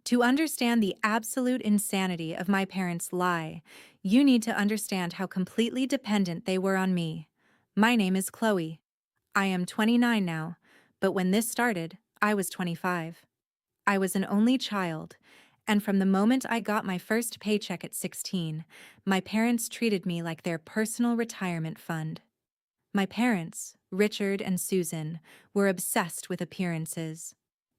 To understand the absolute insanity of my parents' lie, you need to understand how completely dependent they were on me. My name is Chloe. I am 29 now, but when this started, I was 25. I was an only child, and from the moment I got my first paycheck at 16, my parents treated me like their personal retirement fund. My parents, Richard and Susan, were obsessed with appearances.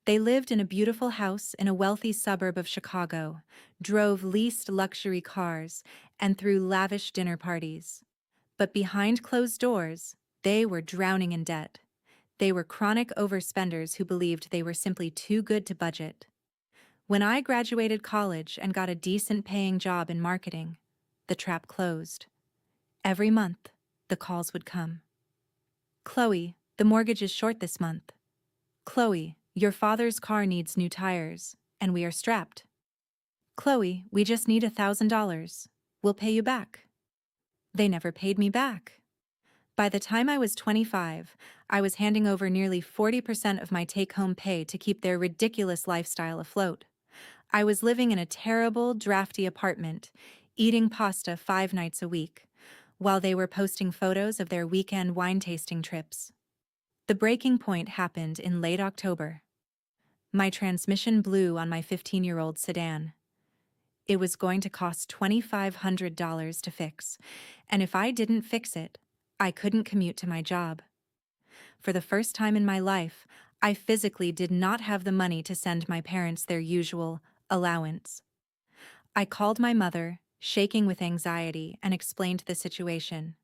They lived in a beautiful house in a wealthy suburb of Chicago, drove leased luxury cars, and threw lavish dinner parties. But behind closed doors, they were drowning in debt. They were chronic overspenders who believed they were simply too good to budget. When I graduated college and got a decent paying job in marketing, the trap closed. Every month, the calls would come. Chloe, the mortgage is short this month. Chloe, your father's car needs new tires, and we are strapped. Chloe, we just need $1,000. We'll pay you back. They never paid me back. By the time I was 25, I was handing over nearly 40% of my take-home pay to keep their ridiculous lifestyle afloat. I was living in a terrible, drafty apartment, eating pasta 5 nights a week, while they were posting photos of their weekend wine tasting trips. The breaking point happened in late October. My transmission blew on my 15-year-old sedan. It was going to cost $2,500 to fix, and if I didn't fix it, I couldn't commute to my job. For the first time in my life, I physically did not have the money to send my parents their usual allowance. I called my mother, shaking with anxiety, and explained the situation.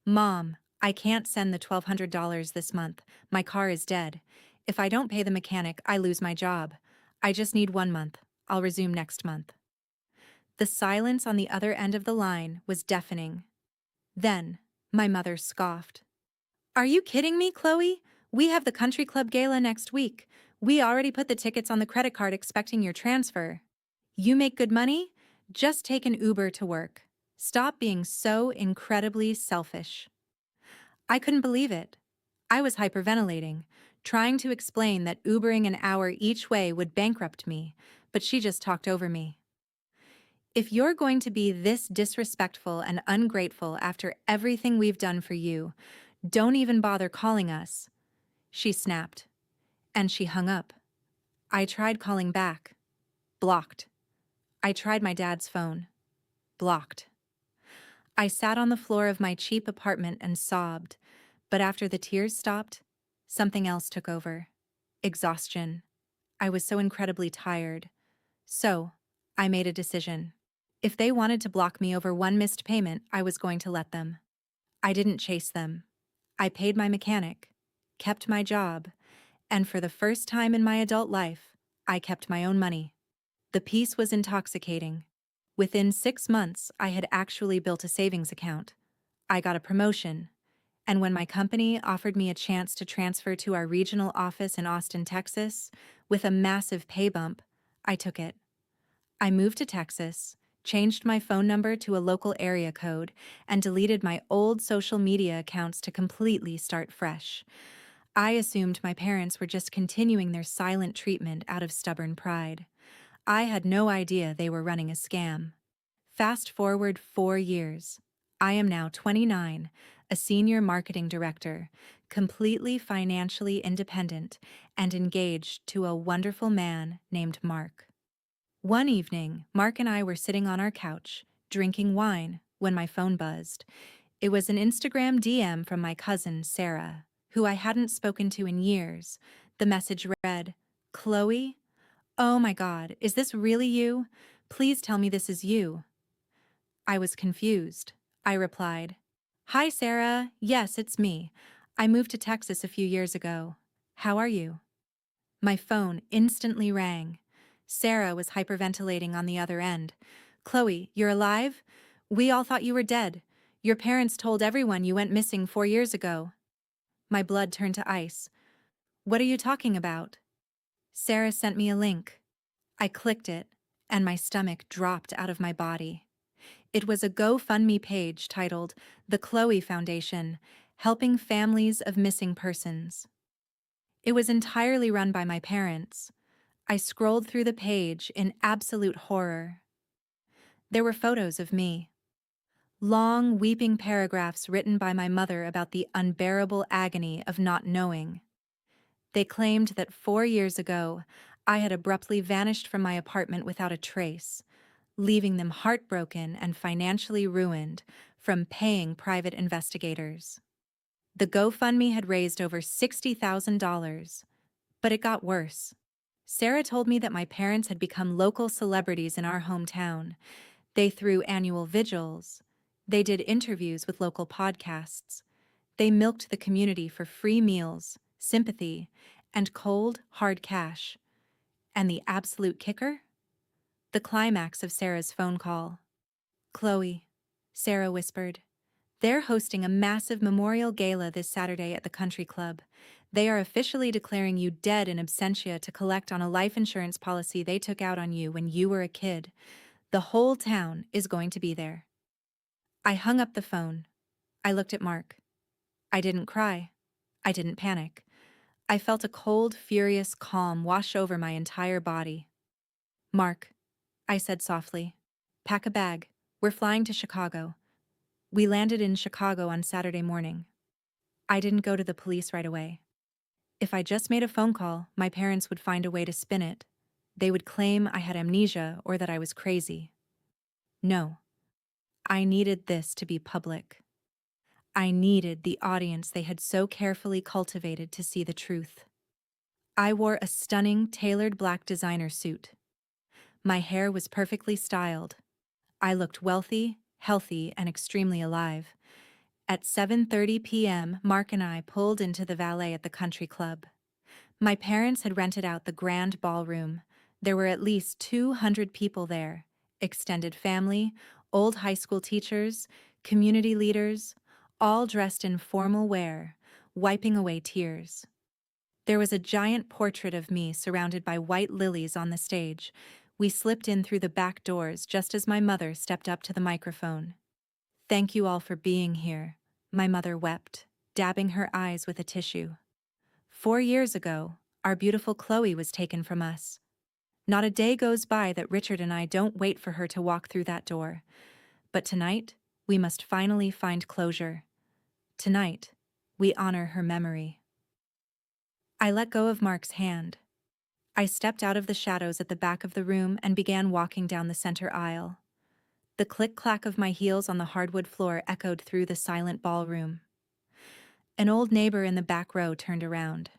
Mom, I can't send the $1,200 this month. My car is dead. If I don't pay the mechanic, I lose my job. I just need 1 month. I'll resume next month. The silence on the other end of the line was deafening. Then, my mother scoffed. Are you kidding me, Chloe? We have the country club gala next week. We already put the tickets on the credit card expecting your transfer. You make good money? Just take an Uber to work. Stop being so incredibly selfish. I couldn't believe it. I was hyperventilating, trying to explain that Ubering an hour each way would bankrupt me, but she just talked over me. If you're going to be this disrespectful and ungrateful after everything we've done for you, don't even bother calling us, she snapped. And she hung up. I tried calling back. Blocked. I tried my dad's phone. Blocked. I sat on the floor of my cheap apartment and sobbed, but after the tears stopped, something else took over. Exhaustion. I was so incredibly tired. So, I made a decision. If they wanted to block me over one missed payment, I was going to let them. I didn't chase them. I paid my mechanic, kept my job, and for the first time in my adult life, I kept my own money. The peace was intoxicating. Within 6 months, I had actually built a savings account. I got a promotion, and when my company offered me a chance to transfer to our regional office in Austin, Texas, with a massive pay bump, I took it. I moved to Texas, changed my phone number to a local area code, and deleted my old social media accounts to completely start fresh. I assumed my parents were just continuing their silent treatment out of stubborn pride. I had no idea they were running a scam. Fast forward 4 years. I am now 29, a senior marketing director, completely financially independent, and engaged to a wonderful man named Mark. One evening, Mark and I were sitting on our couch, drinking wine, when my phone buzzed. It was an Instagram DM from my cousin, Sarah, who I hadn't spoken to in years. The message read, "Chloe? Oh my God, is this really you? Please tell me this is you." I was confused. I replied, "Hi, Sarah. Yes, it's me. I moved to Texas a few years ago. How are you?" My phone instantly rang. Sarah was hyperventilating on the other end. "Chloe, you're alive? We all thought you were dead. Your parents told everyone you went missing 4 years ago." My blood turned to ice. "What are you talking about?" Sarah sent me a link. I clicked it, and my stomach dropped out of my body. It was a GoFundMe page titled "The Chloe Foundation, Helping Families of Missing Persons." It was entirely run by my parents. I scrolled through the page in absolute horror. There were photos of me. Long, weeping paragraphs written by my mother about the unbearable agony of not knowing. They claimed that 4 years ago, I had abruptly vanished from my apartment without a trace, leaving them heartbroken and financially ruined from paying private investigators. The GoFundMe had raised over $60,000, but it got worse. Sarah told me that my parents had become local celebrities in our hometown. They threw annual vigils. They did interviews with local podcasts. They milked the community for free meals, sympathy, and cold, hard cash. And the absolute kicker? The climax of Sarah's phone call. "Chloe," Sarah whispered, "they're hosting a massive memorial gala this Saturday at the country club. They are officially declaring you dead in absentia to collect on a life insurance policy they took out on you when you were a kid. The whole town is going to be there." I hung up the phone. I looked at Mark. I didn't cry. I didn't panic. I felt a cold, furious calm wash over my entire body. "Mark," I said softly, "pack a bag. We're flying to Chicago." We landed in Chicago on Saturday morning. I didn't go to the police right away. If I just made a phone call, my parents would find a way to spin it. They would claim I had amnesia or that I was crazy. No. I needed this to be public. I needed the audience they had so carefully cultivated to see the truth. I wore a stunning, tailored black designer suit. My hair was perfectly styled. I looked wealthy, healthy, and extremely alive. At 7:30 p.m., Mark and I pulled into the valet at the country club. My parents had rented out the grand ballroom. There were at least 200 people there, extended family, old high school teachers, community leaders, all dressed in formal wear, wiping away tears. There was a giant portrait of me surrounded by white lilies on the stage. We slipped in through the back doors just as my mother stepped up to the microphone. "Thank you all for being here," my mother wept, dabbing her eyes with a tissue. 4 years ago, our beautiful Chloe was taken from us. Not a day goes by that Richard and I don't wait for her to walk through that door. But tonight, we must finally find closure. Tonight, we honor her memory. I let go of Mark's hand. I stepped out of the shadows at the back of the room and began walking down the center aisle. The click-clack of my heels on the hardwood floor echoed through the silent ballroom. An old neighbor in the back row turned around.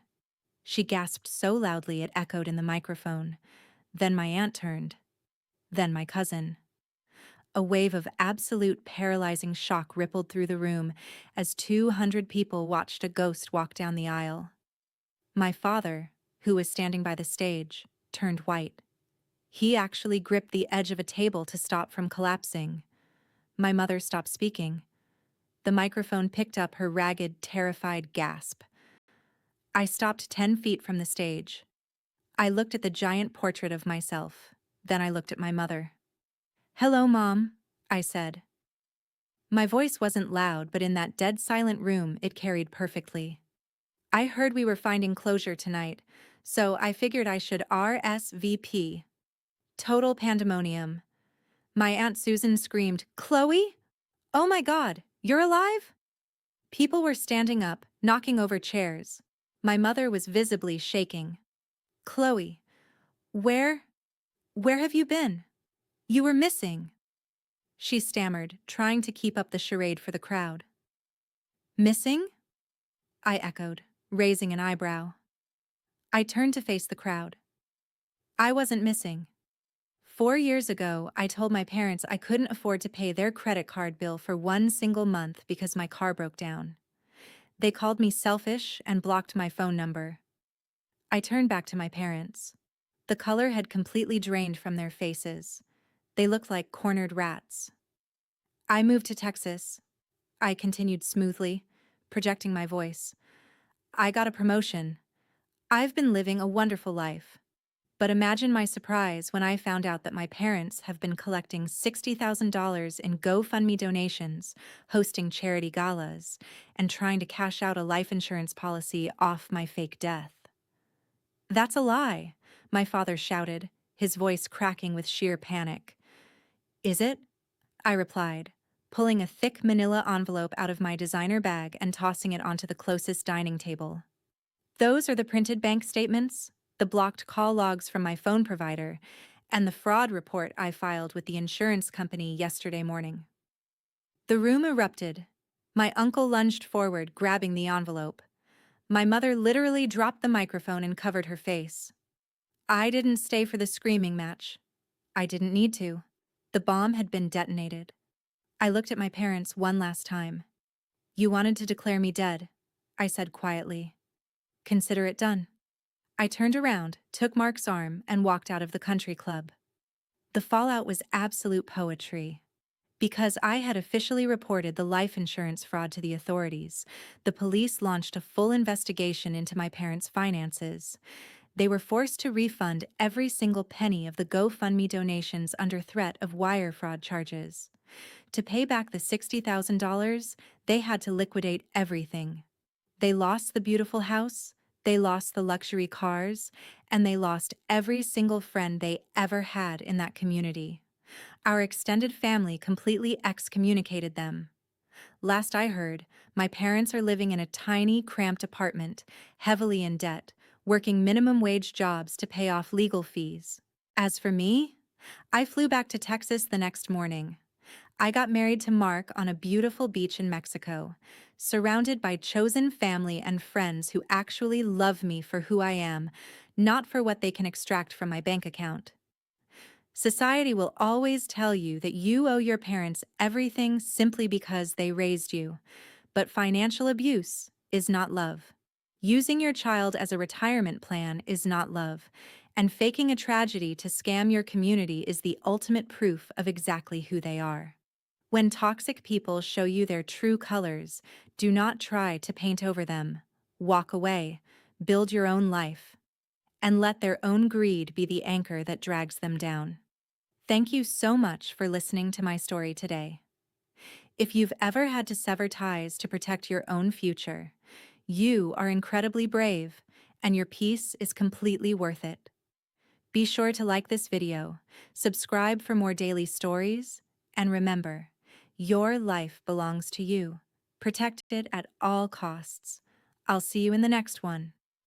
She gasped so loudly it echoed in the microphone. Then my aunt turned. Then my cousin. A wave of absolute paralyzing shock rippled through the room as 200 people watched a ghost walk down the aisle. My father, who was standing by the stage, turned white. He actually gripped the edge of a table to stop from collapsing. My mother stopped speaking. The microphone picked up her ragged, terrified gasp. I stopped 10 feet from the stage. I looked at the giant portrait of myself. Then I looked at my mother. "Hello, Mom," I said. My voice wasn't loud, but in that dead silent room, it carried perfectly. "I heard we were finding closure tonight, so I figured I should RSVP. Total pandemonium." My Aunt Susan screamed, "Chloe? Oh my God, you're alive?" People were standing up, knocking over chairs. My mother was visibly shaking. "Chloe, where have you been? You were missing," she stammered, trying to keep up the charade for the crowd. "Missing?" I echoed, raising an eyebrow. I turned to face the crowd. I wasn't missing. 4 years ago, I told my parents I couldn't afford to pay their credit card bill for one single month because my car broke down. They called me selfish and blocked my phone number. I turned back to my parents. The color had completely drained from their faces. They looked like cornered rats. "I moved to Texas," I continued smoothly, projecting my voice. "I got a promotion. I've been living a wonderful life. But imagine my surprise when I found out that my parents have been collecting $60,000 in GoFundMe donations, hosting charity galas, and trying to cash out a life insurance policy off my fake death." "That's a lie. my father shouted, his voice cracking with sheer panic. Is it? I replied, pulling a thick manila envelope out of my designer bag and tossing it onto the closest dining table. Those are the printed bank statements, the blocked call logs from my phone provider, and the fraud report I filed with the insurance company yesterday morning. The room erupted. My uncle lunged forward, grabbing the envelope. My mother literally dropped the microphone and covered her face. I didn't stay for the screaming match. I didn't need to. The bomb had been detonated. I looked at my parents one last time. You wanted to declare me dead, I said quietly. Consider it done. I turned around, took Mark's arm, and walked out of the country club. The fallout was absolute poetry. Because I had officially reported the life insurance fraud to the authorities, the police launched a full investigation into my parents' finances. They were forced to refund every single penny of the GoFundMe donations under threat of wire fraud charges. To pay back the $60,000, they had to liquidate everything. They lost the beautiful house, they lost the luxury cars, and they lost every single friend they ever had in that community. Our extended family completely excommunicated them. Last I heard, my parents are living in a tiny, cramped apartment, heavily in debt, working minimum wage jobs to pay off legal fees. As for me, I flew back to Texas the next morning. I got married to Mark on a beautiful beach in Mexico, surrounded by chosen family and friends who actually love me for who I am, not for what they can extract from my bank account. Society will always tell you that you owe your parents everything simply because they raised you, but financial abuse is not love. Using your child as a retirement plan is not love, and faking a tragedy to scam your community is the ultimate proof of exactly who they are. When toxic people show you their true colors, do not try to paint over them. Walk away, build your own life, and let their own greed be the anchor that drags them down. Thank you so much for listening to my story today. If you've ever had to sever ties to protect your own future, you are incredibly brave, and your peace is completely worth it. Be sure to like this video, subscribe for more daily stories, and remember, your life belongs to you. Protect it at all costs. I'll see you in the next one.